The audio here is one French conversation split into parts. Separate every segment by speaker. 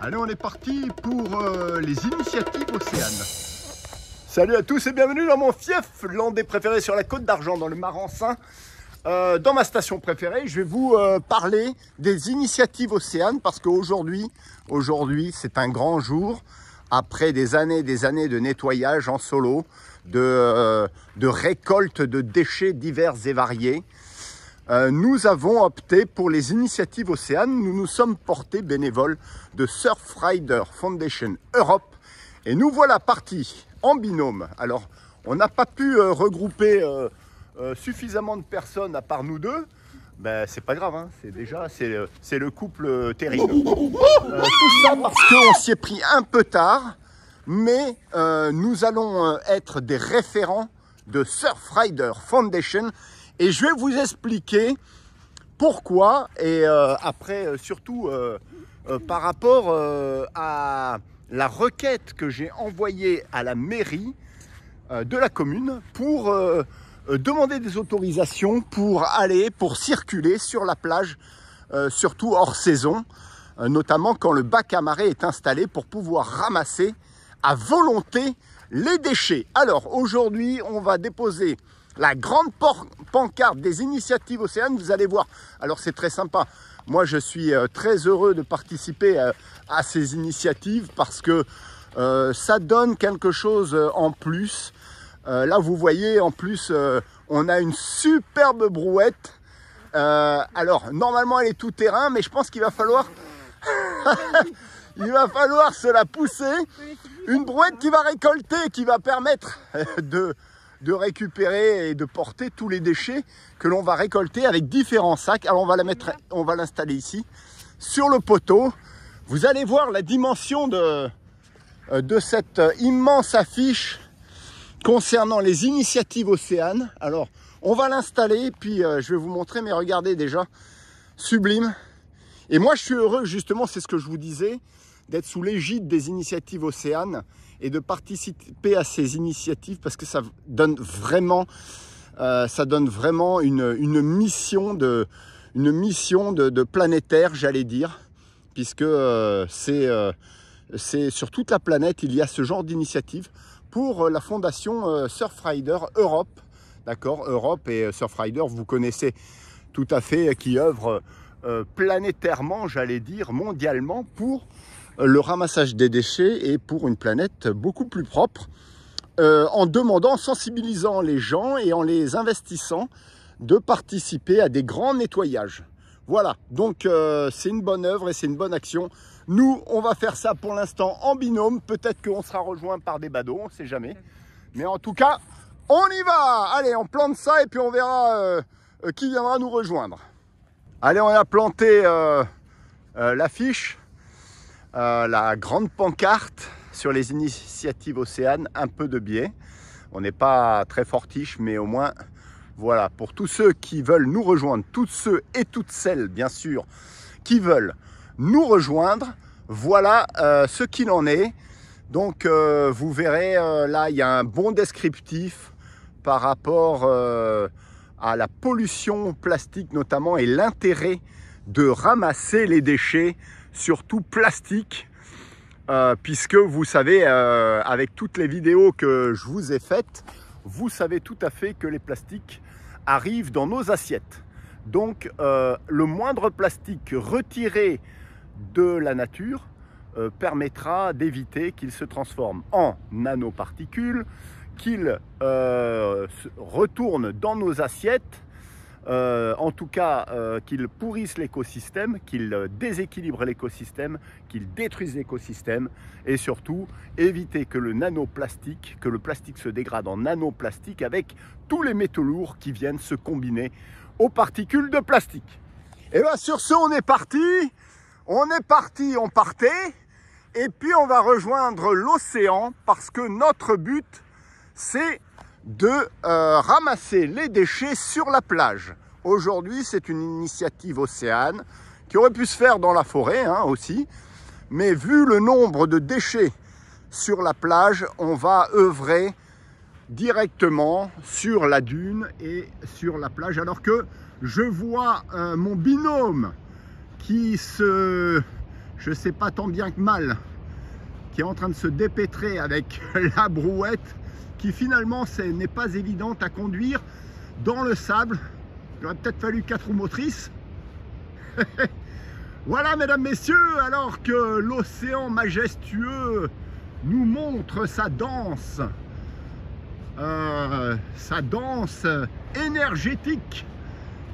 Speaker 1: Allez, on est parti pour les initiatives Océane. Salut à tous et bienvenue dans mon fief landais préféré sur la Côte d'Argent, dans le Marensin. Dans ma station préférée, je vais vous parler des initiatives Océane parce qu'aujourd'hui, c'est un grand jour. Après des années de nettoyage en solo, de récolte de déchets divers et variés, nous avons opté pour les initiatives Océane. Nous nous sommes portés bénévoles de Surfrider Foundation Europe et nous voilà partis en binôme. Alors, on n'a pas pu regrouper suffisamment de personnes à part nous deux. Ben, c'est pas grave, hein. C'est le couple terrible. Tout ça parce qu'on s'y est pris un peu tard, mais nous allons être des référents de Surfrider Foundation et je vais vous expliquer pourquoi et après surtout par rapport à la requête que j'ai envoyée à la mairie de la commune pour demander des autorisations pour circuler sur la plage, surtout hors saison, notamment quand le bac à marée est installé pour pouvoir ramasser à volonté les déchets. Alors aujourd'hui, on va déposer la grande pancarte des initiatives Océane. Vous allez voir, alors c'est très sympa. Moi, je suis très heureux de participer à ces initiatives parce que ça donne quelque chose en plus. Là, vous voyez, en plus, on a une superbe brouette. Alors, normalement, elle est tout terrain, mais je pense qu'il va falloir... il va falloir se la pousser. Une brouette qui va récolter, qui va permettre de récupérer et de porter tous les déchets que l'on va récolter avec différents sacs. Alors, on va l'installer ici, sur le poteau. Vous allez voir la dimension de cette immense affiche concernant les initiatives Océane. Alors, on va l'installer, puis je vais vous montrer, mais regardez déjà, sublime. Et moi, je suis heureux, justement, c'est ce que je vous disais, d'être sous l'égide des initiatives Océane et de participer à ces initiatives parce que ça donne vraiment, une mission de planétaire, j'allais dire, puisque c'est sur toute la planète, il y a ce genre d'initiative pour la fondation Surfrider Europe, d'accord, Europe et Surfrider, vous connaissez tout à fait, qui œuvre planétairement, j'allais dire, mondialement, pour le ramassage des déchets et pour une planète beaucoup plus propre, en demandant, en sensibilisant les gens et en les investissant de participer à des grands nettoyages. Voilà, donc c'est une bonne œuvre et c'est une bonne action. Nous, on va faire ça pour l'instant en binôme. Peut-être qu'on sera rejoint par des badauds, on ne sait jamais. Mais en tout cas, on y va. Allez, on plante ça et puis on verra qui viendra nous rejoindre. Allez, on a planté l'affiche, la grande pancarte sur les initiatives Océane, un peu de biais. On n'est pas très fortiche, mais au moins, voilà, pour tous ceux qui veulent nous rejoindre, tous ceux et toutes celles, bien sûr, qui veulent nous rejoindre, voilà ce qu'il en est. Donc, vous verrez, là, il y a un bon descriptif par rapport à la pollution plastique notamment et l'intérêt de ramasser les déchets, surtout plastiques, puisque vous savez, avec toutes les vidéos que je vous ai faites, vous savez tout à fait que les plastiques arrivent dans nos assiettes. Donc, le moindre plastique retiré de la nature permettra d'éviter qu'il se transforme en nanoparticules, qu'il retourne dans nos assiettes, en tout cas qu'il pourrisse l'écosystème, qu'il déséquilibre l'écosystème, qu'il détruise l'écosystème et surtout éviter que le plastique se dégrade en nanoplastique avec tous les métaux lourds qui viennent se combiner aux particules de plastique. Et bien sur ce, on partait et puis on va rejoindre l'océan parce que notre but c'est de ramasser les déchets sur la plage. Aujourd'hui, c'est une initiative Océane qui aurait pu se faire dans la forêt aussi, mais vu le nombre de déchets sur la plage, on va œuvrer directement sur la dune et sur la plage, alors que je vois mon binôme qui je sais pas tant bien que mal, qui est en train de se dépêtrer avec la brouette, qui finalement n'est pas évidente à conduire dans le sable. Il aurait peut-être fallu 4 roues motrices. Voilà, mesdames, messieurs, alors que l'océan majestueux nous montre sa danse énergétique,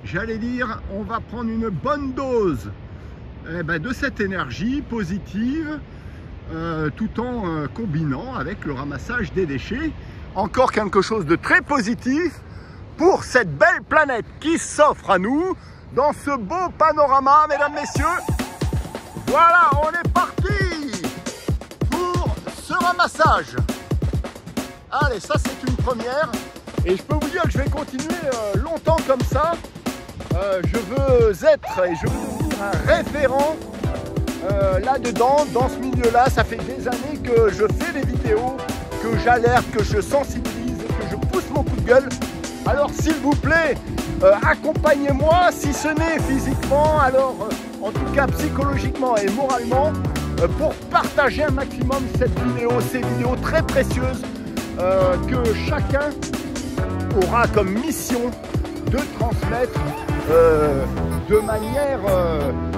Speaker 1: j'allais dire, on va prendre une bonne dose de cette énergie positive, tout en combinant avec le ramassage des déchets. Encore quelque chose de très positif pour cette belle planète qui s'offre à nous dans ce beau panorama, mesdames, messieurs. Voilà, on est parti pour ce ramassage. Allez, ça c'est une première. Et je peux vous dire que je vais continuer longtemps comme ça. Je veux être et je veux devenir un référent là-dedans, dans ce milieu-là. Ça fait des années que je fais des vidéos, que j'alerte, que je sensibilise, que je pousse mon coup de gueule. Alors s'il vous plaît, accompagnez-moi, si ce n'est physiquement, alors en tout cas psychologiquement et moralement, pour partager un maximum cette vidéo, ces vidéos très précieuses que chacun aura comme mission de transmettre de manière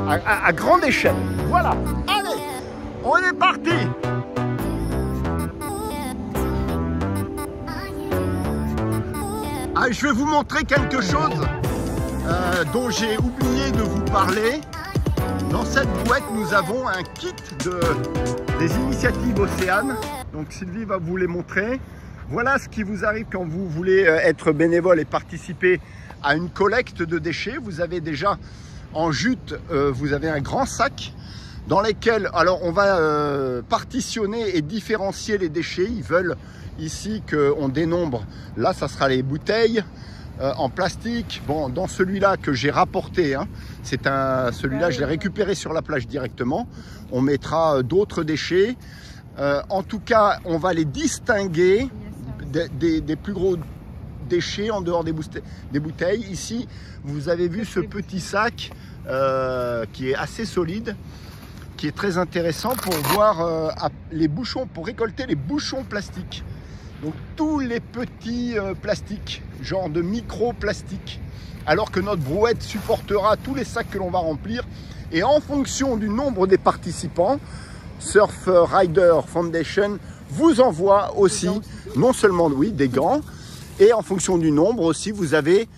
Speaker 1: à grande échelle. Voilà, allez, on est parti. Ah, je vais vous montrer quelque chose dont j'ai oublié de vous parler. Dans cette boîte, nous avons un kit des initiatives Océane. Donc Sylvie va vous les montrer. Voilà ce qui vous arrive quand vous voulez être bénévole et participer à une collecte de déchets. Vous avez déjà en jute, vous avez un grand sac dans lequel, alors on va partitionner et différencier les déchets. Ils veulent ici qu'on dénombre, là ça sera les bouteilles en plastique. Bon, dans celui-là que j'ai rapporté, hein, celui-là je l'ai récupéré sur la plage directement. On mettra d'autres déchets. En tout cas, on va les distinguer des plus gros déchets en dehors des bouteilles. Ici, vous avez vu ce petit sac qui est assez solide, qui est très intéressant pour voir les bouchons, pour récolter les bouchons plastiques. Donc tous les petits plastiques, genre de micro-plastiques, alors que notre brouette supportera tous les sacs que l'on va remplir. Et en fonction du nombre des participants, Surf Rider Foundation vous envoie aussi, non seulement des gants, et en fonction du nombre aussi, vous avez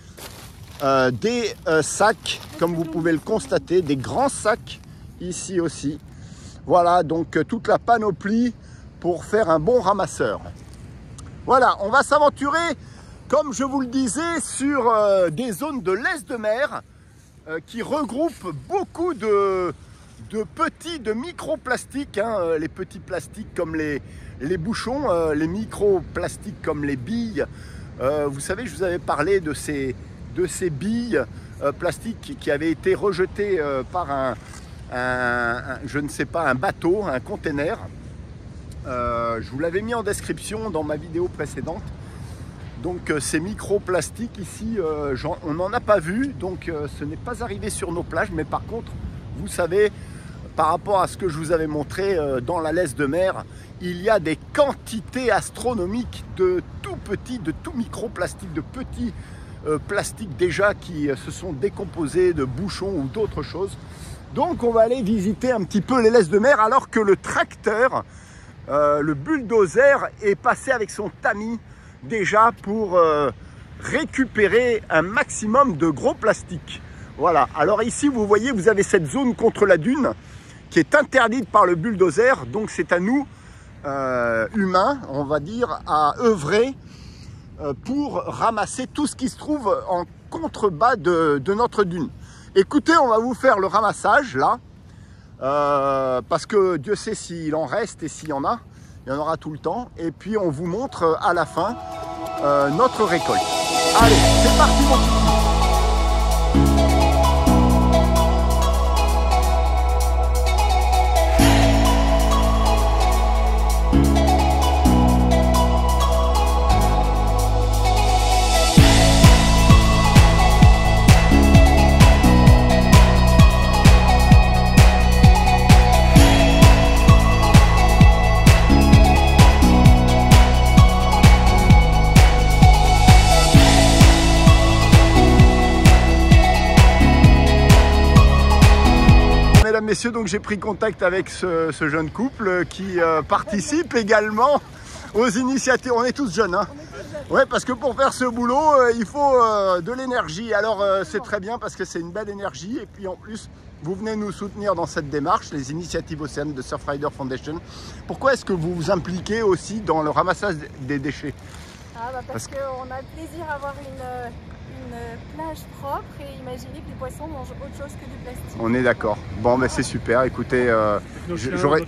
Speaker 1: des sacs, comme vous pouvez le constater, des grands sacs ici aussi. Voilà, donc toute la panoplie pour faire un bon ramasseur. Voilà, on va s'aventurer, comme je vous le disais, sur des zones de l'est de mer qui regroupent beaucoup de microplastiques, hein, les petits plastiques comme les bouchons, les microplastiques comme les billes. Vous savez, je vous avais parlé de ces billes plastiques qui avaient été rejetées par je ne sais pas, un bateau, un container. Je vous l'avais mis en description dans ma vidéo précédente. Donc ces microplastiques ici, on n'en a pas vu, donc ce n'est pas arrivé sur nos plages. Mais par contre, vous savez, par rapport à ce que je vous avais montré dans la laisse de mer, il y a des quantités astronomiques de tout petits, de tout microplastiques, de petits plastiques déjà qui se sont décomposés, de bouchons ou d'autres choses. Donc on va aller visiter un petit peu les laisses de mer alors que le tracteur, le bulldozer est passé avec son tamis déjà pour récupérer un maximum de gros plastiques. Voilà, alors ici vous voyez, vous avez cette zone contre la dune qui est interdite par le bulldozer, donc c'est à nous, humains, on va dire, à œuvrer pour ramasser tout ce qui se trouve en contrebas de notre dune. Écoutez, on va vous faire le ramassage là, parce que Dieu sait s'il en reste et s'il y en a, il y en aura tout le temps. Et puis on vous montre à la fin notre récolte. Allez, c'est parti mon petit. messieurs, donc j'ai pris contact avec ce jeune couple qui participe également aux initiatives. On est tous jeunes, hein? Ouais, parce que pour faire ce boulot, il faut de l'énergie. Alors c'est très bien parce que c'est une belle énergie. Et puis en plus, vous venez nous soutenir dans cette démarche, les initiatives océanes de Surfrider Foundation. Pourquoi est-ce que vous vous impliquez aussi dans le ramassage des déchets?
Speaker 2: Parce qu'on a le plaisir d'avoir une plage propre et imaginer que les poissons mangent autre chose que du plastique.
Speaker 1: On est d'accord. Bon, mais c'est super. Écoutez,
Speaker 3: j'aurais...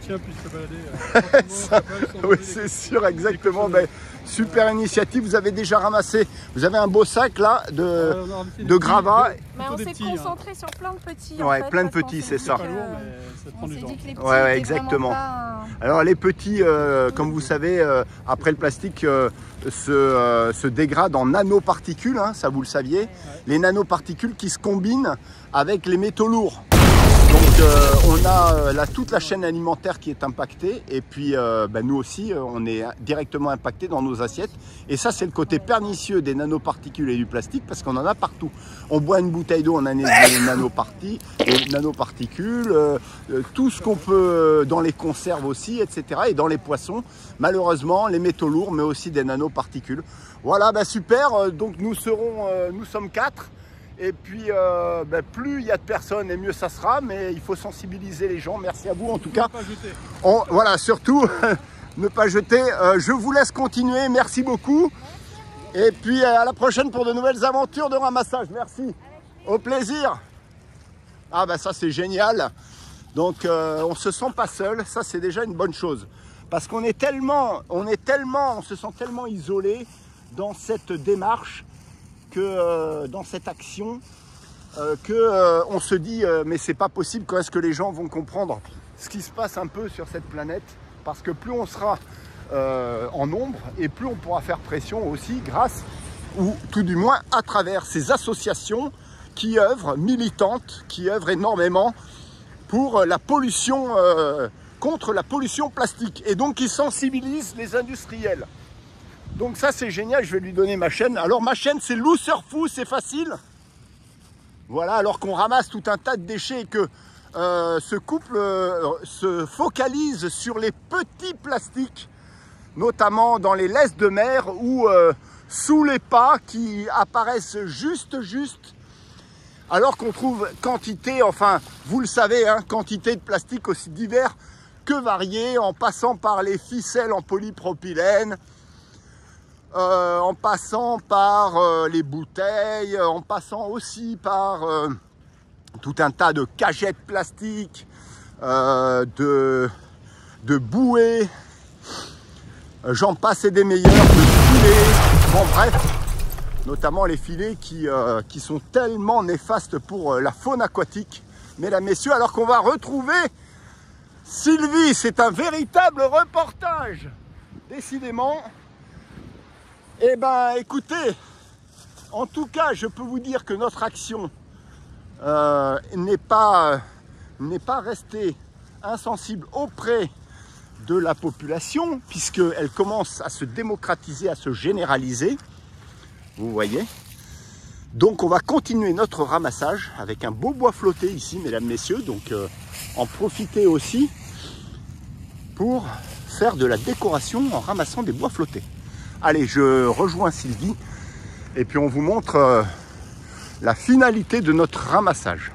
Speaker 1: Oui, c'est sûr, exactement. Ben, super initiative. Vous avez déjà ramassé. Vous avez un beau sac là de gravats.
Speaker 2: Mais on s'est concentré sur plein de petits.
Speaker 1: Ouais,
Speaker 2: en fait,
Speaker 1: plein de petits, c'est ça.
Speaker 2: On s'est dit que les petits
Speaker 1: ouais, exactement. Alors les petits, comme vous savez, après le plastique se dégradent en nanoparticules, hein, ça vous le saviez. Ouais. Les nanoparticules qui se combinent avec les métaux lourds. Donc on a toute la chaîne alimentaire qui est impactée et puis nous aussi on est directement impacté dans nos assiettes et ça c'est le côté pernicieux des nanoparticules et du plastique parce qu'on en a partout. On boit une bouteille d'eau, on a des nanoparticules, tout ce qu'on peut dans les conserves aussi, etc. Et dans les poissons, malheureusement les métaux lourds mais aussi des nanoparticules. Voilà, super, donc nous sommes 4. Et puis, plus il y a de personnes et mieux ça sera, mais il faut sensibiliser les gens. Merci à vous en tout cas. Voilà, surtout, ne pas jeter. Je vous laisse continuer, merci beaucoup. Et puis à la prochaine pour de nouvelles aventures de ramassage. Merci, au plaisir. Ah ça c'est génial. Donc on se sent pas seul, ça c'est déjà une bonne chose. Parce qu'on est tellement, on se sent tellement isolé dans cette démarche. Dans cette action on se dit mais c'est pas possible, quand est-ce que les gens vont comprendre ce qui se passe un peu sur cette planète, parce que plus on sera en nombre et plus on pourra faire pression aussi grâce ou tout du moins à travers ces associations qui œuvrent, militantes, qui œuvrent énormément pour la pollution, contre la pollution plastique et donc qui sensibilisent les industriels. Donc ça c'est génial, je vais lui donner ma chaîne. Alors ma chaîne c'est Loup Surfou, c'est facile. Voilà, alors qu'on ramasse tout un tas de déchets et que ce couple se focalise sur les petits plastiques, notamment dans les laisses de mer ou sous les pas qui apparaissent juste. Alors qu'on trouve quantité, enfin vous le savez, hein, quantité de plastique aussi divers que variés, en passant par les ficelles en polypropylène, en passant par les bouteilles, en passant aussi par tout un tas de cagettes plastiques, de bouées, j'en passe et des meilleurs, de filets, bon bref, notamment les filets qui sont tellement néfastes pour la faune aquatique. Mesdames, messieurs, alors qu'on va retrouver Sylvie, c'est un véritable reportage, décidément. Eh ben, écoutez, en tout cas, je peux vous dire que notre action n'est pas restée insensible auprès de la population, puisqu'elle commence à se démocratiser, à se généraliser. Vous voyez. Donc, on va continuer notre ramassage avec un beau bois flotté ici, mesdames, messieurs. Donc, en profiter aussi pour faire de la décoration en ramassant des bois flottés. Allez, je rejoins Sylvie et puis on vous montre la finalité de notre ramassage.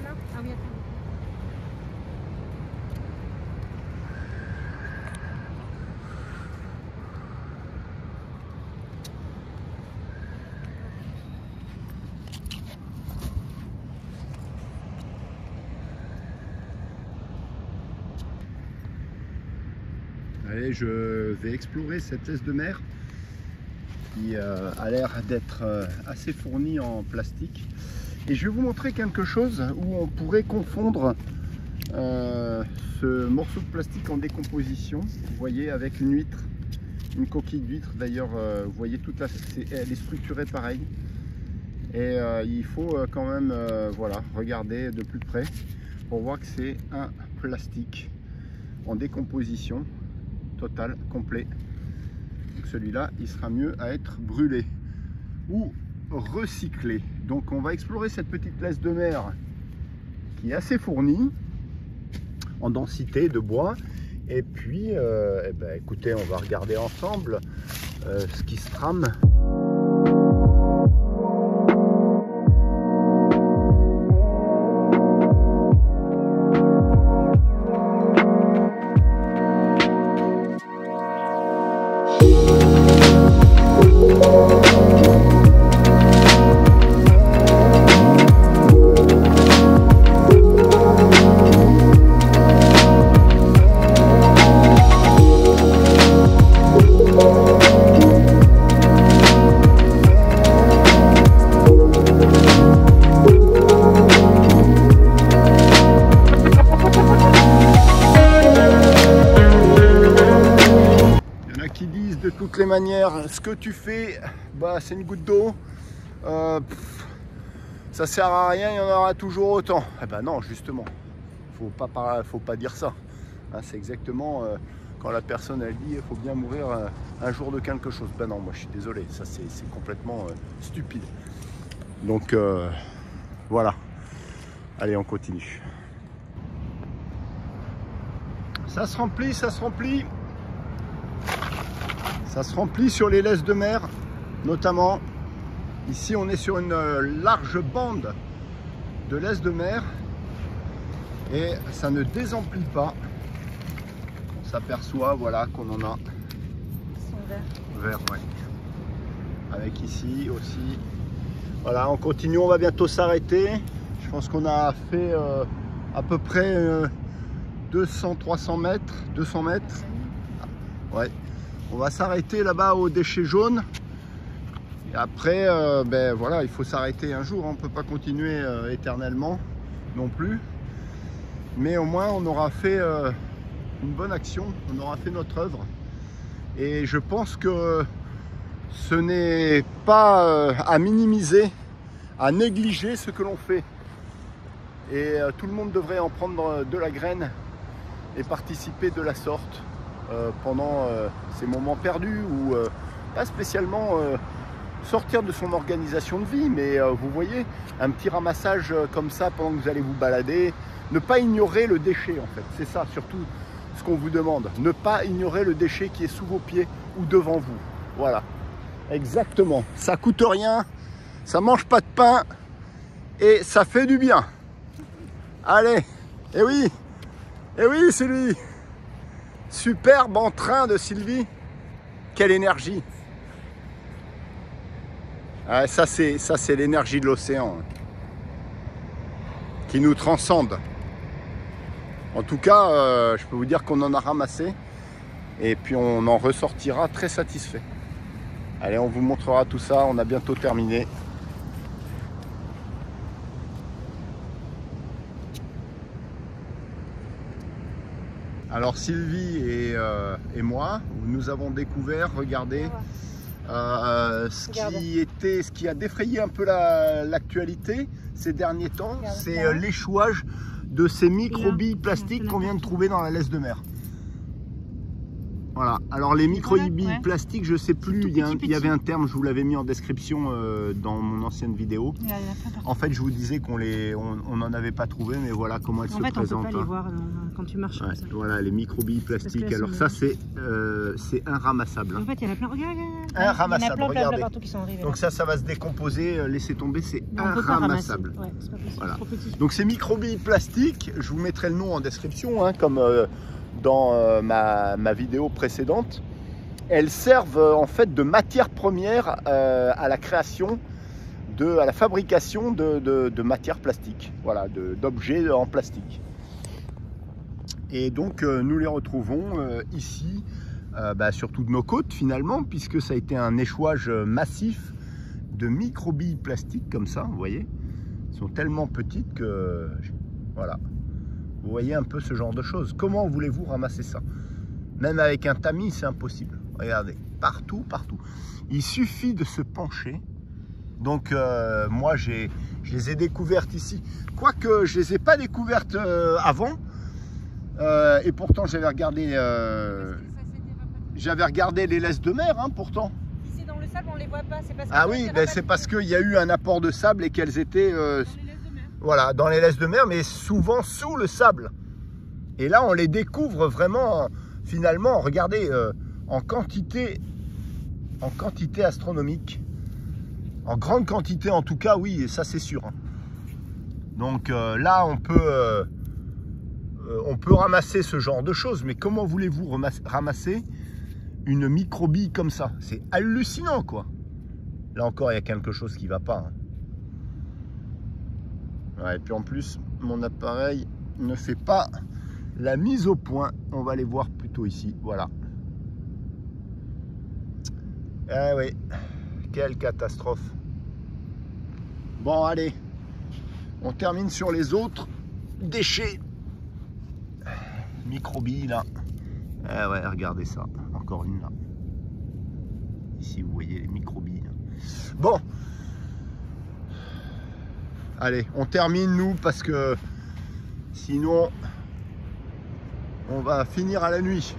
Speaker 2: là. Ah oui, attends.
Speaker 1: Allez, je vais explorer cette laisse de mer qui a l'air d'être assez fournie en plastique. Et je vais vous montrer quelque chose où on pourrait confondre ce morceau de plastique en décomposition, vous voyez, avec une huître, une coquille d'huître. D'ailleurs, vous voyez, elle est structurée pareil. Et il faut quand même voilà, regarder de plus près pour voir que c'est un plastique en décomposition total, complet. Donc celui-là, il sera mieux à être brûlé ou recyclé. Donc on va explorer cette petite laisse de mer qui est assez fournie en densité de bois. Et puis, eh ben, écoutez, on va regarder ensemble ce qui se trame. De toutes les manières, ce que tu fais, bah, c'est une goutte d'eau, ça sert à rien, il y en aura toujours autant. Eh ben non, justement, faut pas dire ça, hein, c'est exactement quand la personne elle dit il faut bien mourir un jour de quelque chose. Ben non, moi je suis désolé, ça c'est complètement stupide. Donc voilà, allez, on continue. Ça se remplit, ça se remplit. Ça se remplit sur les laisses de mer, notamment. Ici, on est sur une large bande de laisses de mer et ça ne désemplit pas. On s'aperçoit, voilà, qu'on en a.
Speaker 2: Ils sont verts.
Speaker 1: Vert, ouais. Avec ici aussi. Voilà, on continue, on va bientôt s'arrêter. Je pense qu'on a fait à peu près 200-300 mètres, 200 mètres. Ouais. On va s'arrêter là-bas aux déchets jaunes. Et après, ben voilà, il faut s'arrêter un jour. On ne peut pas continuer éternellement non plus. Mais au moins, on aura fait une bonne action. On aura fait notre œuvre. Et je pense que ce n'est pas à minimiser, à négliger ce que l'on fait. Et tout le monde devrait en prendre de la graine et participer de la sorte. Pendant ces moments perdus ou pas spécialement sortir de son organisation de vie, mais vous voyez, un petit ramassage comme ça pendant que vous allez vous balader, ne pas ignorer le déchet en fait, c'est ça surtout ce qu'on vous demande, ne pas ignorer le déchet qui est sous vos pieds ou devant vous, voilà, exactement, ça coûte rien, ça mange pas de pain et ça fait du bien. Allez, et oui, c'est lui. Superbe entrain de Sylvie. Quelle énergie. Ah, ça c'est l'énergie de l'océan hein, qui nous transcende. En tout cas, je peux vous dire qu'on en a ramassé et puis on en ressortira très satisfait. Allez, on vous montrera tout ça. On a bientôt terminé. Alors Sylvie et moi, nous avons découvert, regardez, ce qui a défrayé un peu l'actualité ces derniers temps, c'est l'échouage de ces microbilles plastiques qu'on vient de trouver dans la laisse de mer. Voilà, alors les micro-billes plastiques, je sais plus, il y avait un terme, je vous l'avais mis en description dans mon ancienne vidéo. En fait, je vous disais qu'on n'en avait pas trouvé, mais voilà comment elles se présentent.
Speaker 2: En fait, on peut pas les voir quand tu marches.
Speaker 1: Ouais, voilà, les micro-billes plastiques. Alors ça, c'est inramassable.
Speaker 2: En fait, il y en a plein, regarde.
Speaker 1: Inramassable, regardez.
Speaker 2: Partout qui sont arrivés.
Speaker 1: Donc ça va se décomposer, laissez tomber, c'est inramassable.
Speaker 2: Ouais, c'est pas possible,
Speaker 1: voilà.
Speaker 2: trop petit.
Speaker 1: Donc ces micro-billes plastiques, je vous mettrai le nom en description, hein, comme dans ma vidéo précédente. Elles servent en fait de matière première à la création, à la fabrication de matières plastiques, voilà, d'objets en plastique. Et donc nous les retrouvons ici, sur toutes nos côtes finalement, puisque ça a été un échouage massif de micro-billes plastiques comme ça, vous voyez. Elles sont tellement petites que, voilà. Vous voyez un peu ce genre de choses. Comment voulez-vous ramasser ça? Même avec un tamis, c'est impossible. Regardez, partout, partout. Il suffit de se pencher. Donc, moi, je les ai découvertes ici. Quoique, je ne les ai pas découvertes avant. Et pourtant, j'avais regardé les laisses de mer, hein, pourtant.
Speaker 2: Ici, dans le sable, on ne les voit pas.
Speaker 1: Ah oui, c'est parce qu'il y a eu un apport de sable et qu'elles étaient... voilà, dans les laisses de mer, mais souvent sous le sable. Et là, on les découvre vraiment, finalement, regardez, en quantité astronomique. En grande quantité, en tout cas, oui, et ça, c'est sûr. Donc là, on peut ramasser ce genre de choses, mais comment voulez-vous ramasser une micro-bille comme ça? C'est hallucinant, quoi. Là encore, il y a quelque chose qui ne va pas. Hein. Ouais, et puis en plus, mon appareil ne fait pas la mise au point. On va les voir plutôt ici. Voilà. Ah oui, quelle catastrophe. Bon, allez, on termine sur les autres déchets. Micro-billes, là. Ah ouais, regardez ça. Encore une, là. Ici, vous voyez les micro-billes. Bon. Allez, on termine nous parce que sinon on va finir à la nuit.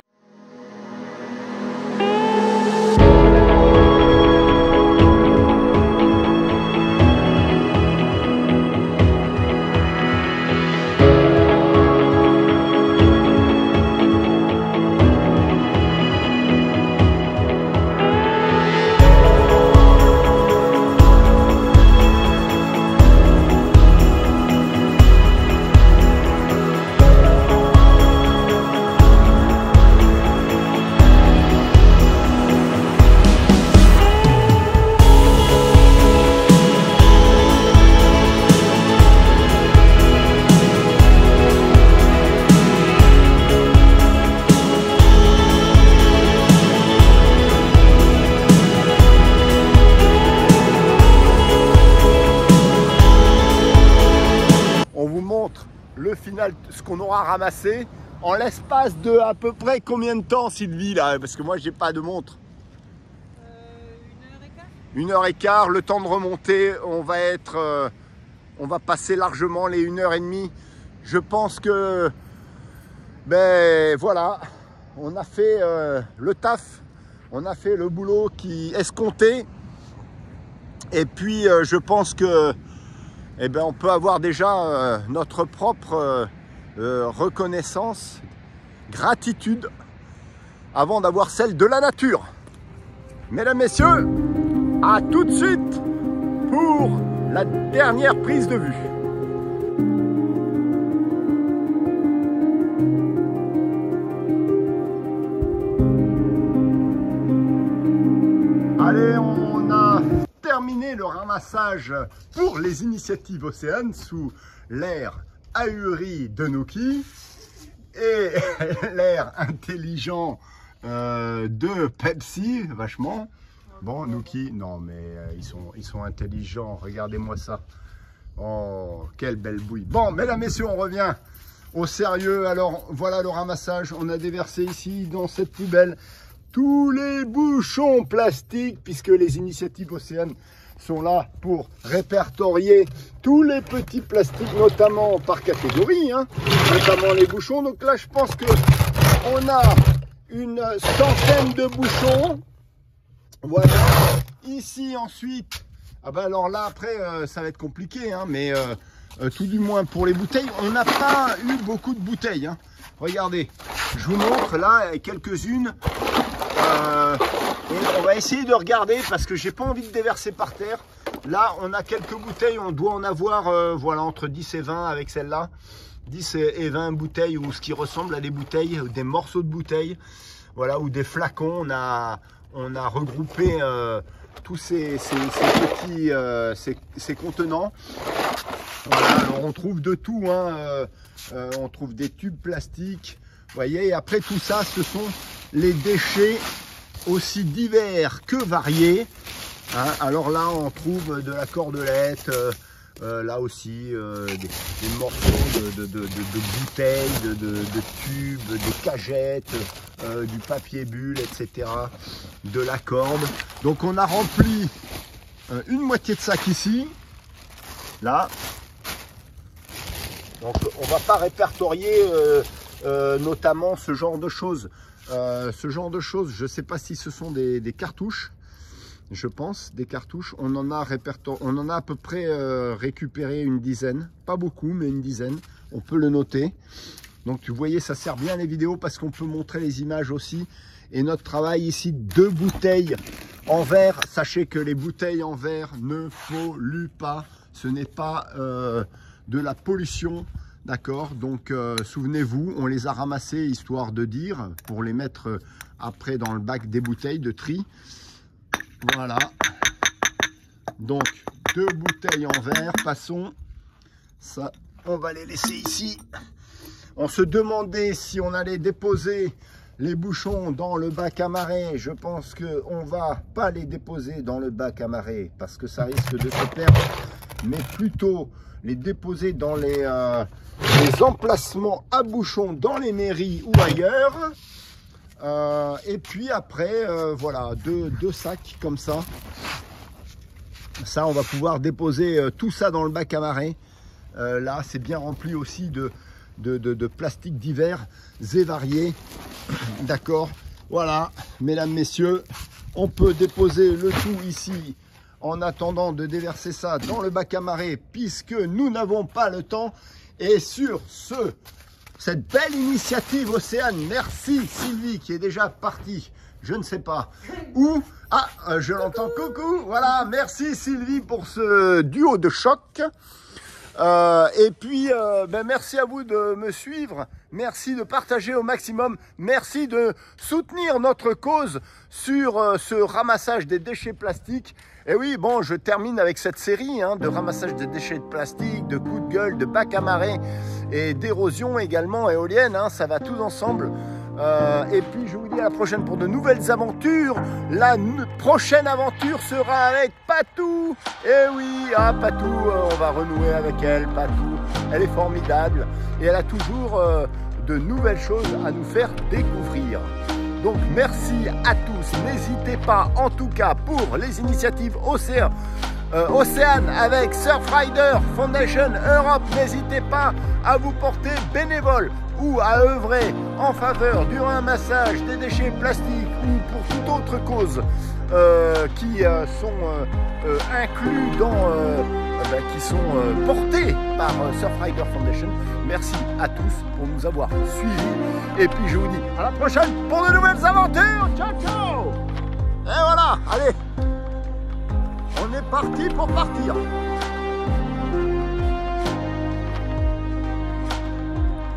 Speaker 1: Le final, ce qu'on aura ramassé en l'espace de à peu près combien de temps, Sylvie, là? Parce que moi j'ai pas de montre.
Speaker 2: 1h15.
Speaker 1: 1h15, le temps de remonter, on va passer largement les 1h30. Je pense que ben voilà, on a fait le taf, on a fait le boulot qui escompté. Et puis je pense que eh ben, on peut avoir déjà notre propre reconnaissance, gratitude, avant d'avoir celle de la nature. Mesdames, messieurs, à tout de suite pour la dernière prise de vue. Allez, on a terminé le ramassage pour les initiatives Océane sous l'air ahuri de Nuki et l'air intelligent de Pepsi, vachement. Bon, Nuki, non mais ils sont intelligents, regardez-moi ça. Oh, quelle belle bouille. Bon, mesdames, messieurs, on revient au sérieux. Alors, voilà le ramassage. On a déversé ici, dans cette poubelle, tous les bouchons plastiques, puisque les initiatives Océane sont là pour répertorier tous les petits plastiques, notamment par catégorie, hein, notamment les bouchons. Donc là, je pense que on a une centaine de bouchons. Voilà. Ici ensuite, ah ben alors là après ça va être compliqué, hein, mais tout du moins pour les bouteilles, on n'a pas eu beaucoup de bouteilles. Hein. Regardez, je vous montre là quelques-unes. On va essayer de regarder parce que j'ai pas envie de déverser par terre. Là, on a quelques bouteilles, on doit en avoir voilà, entre 10 et 20 avec celle-là. 10 et 20 bouteilles ou ce qui ressemble à des bouteilles, des morceaux de bouteilles, voilà, ou des flacons. On a regroupé tous ces petits ces contenants. Voilà, alors on trouve de tout, hein, on trouve des tubes plastiques, vous voyez, et après tout ça, ce sont les déchets aussi divers que variés. Hein. Alors là, on trouve de la cordelette, là aussi des morceaux de bouteilles, de tubes, des cagettes, du papier bulle, etc. De la corde. Donc on a rempli une moitié de sac ici, là. Donc on va pas répertorier notamment ce genre de choses. Je ne sais pas si ce sont des cartouches. Je pense des cartouches. On en a à peu près récupéré une dizaine. Pas beaucoup, mais une dizaine. On peut le noter. Donc vous voyez, ça sert bien les vidéos parce qu'on peut montrer les images aussi. Et notre travail ici, 2 bouteilles en verre. Sachez que les bouteilles en verre ne polluent pas. Ce n'est pas de la pollution. D'accord, donc souvenez-vous, on les a ramassés histoire de dire, pour les mettre après dans le bac des bouteilles de tri. Voilà. Donc 2 bouteilles en verre, passons. Ça, on va les laisser ici. On se demandait si on allait déposer les bouchons dans le bac à marée. Je pense qu'on ne va pas les déposer dans le bac à marée parce que ça risque de se perdre, mais plutôt les déposer dans les emplacements à bouchons dans les mairies ou ailleurs. Et puis après, voilà, deux sacs comme ça. Ça, on va pouvoir déposer tout ça dans le bac à marée. Là, c'est bien rempli aussi de plastique divers et variés. D'accord. Voilà, mesdames, messieurs, on peut déposer le tout ici en attendant de déverser ça dans le bac à marée puisque nous n'avons pas le temps. Et sur cette belle initiative Océane, merci Sylvie qui est déjà partie, je ne sais pas où. Ah, je l'entends, coucou, voilà, merci Sylvie pour ce duo de choc. Et puis, merci à vous de me suivre, merci de partager au maximum, merci de soutenir notre cause sur ce ramassage des déchets plastiques. Et oui, bon, je termine avec cette série de ramassage des déchets de plastique, de coups de gueule, de bac à marée et d'érosion également éolienne, ça va tous ensemble. Et puis je vous dis à la prochaine pour de nouvelles aventures. La prochaine aventure sera avec Patou. Et oui, Patou, on va renouer avec elle. Patou, elle est formidable et elle a toujours de nouvelles choses à nous faire découvrir. Donc merci à tous. N'hésitez pas en tout cas pour les initiatives Océane avec Surfrider Foundation Europe. N'hésitez pas à vous porter bénévole ou à œuvrer en faveur du ramassage des déchets plastiques ou pour toute autre cause qui sont inclus dans, qui sont portés par Surfrider Foundation. Merci à tous pour nous avoir suivis et puis je vous dis à la prochaine pour de nouvelles aventures. Ciao ciao. Et voilà, allez, on est parti pour partir.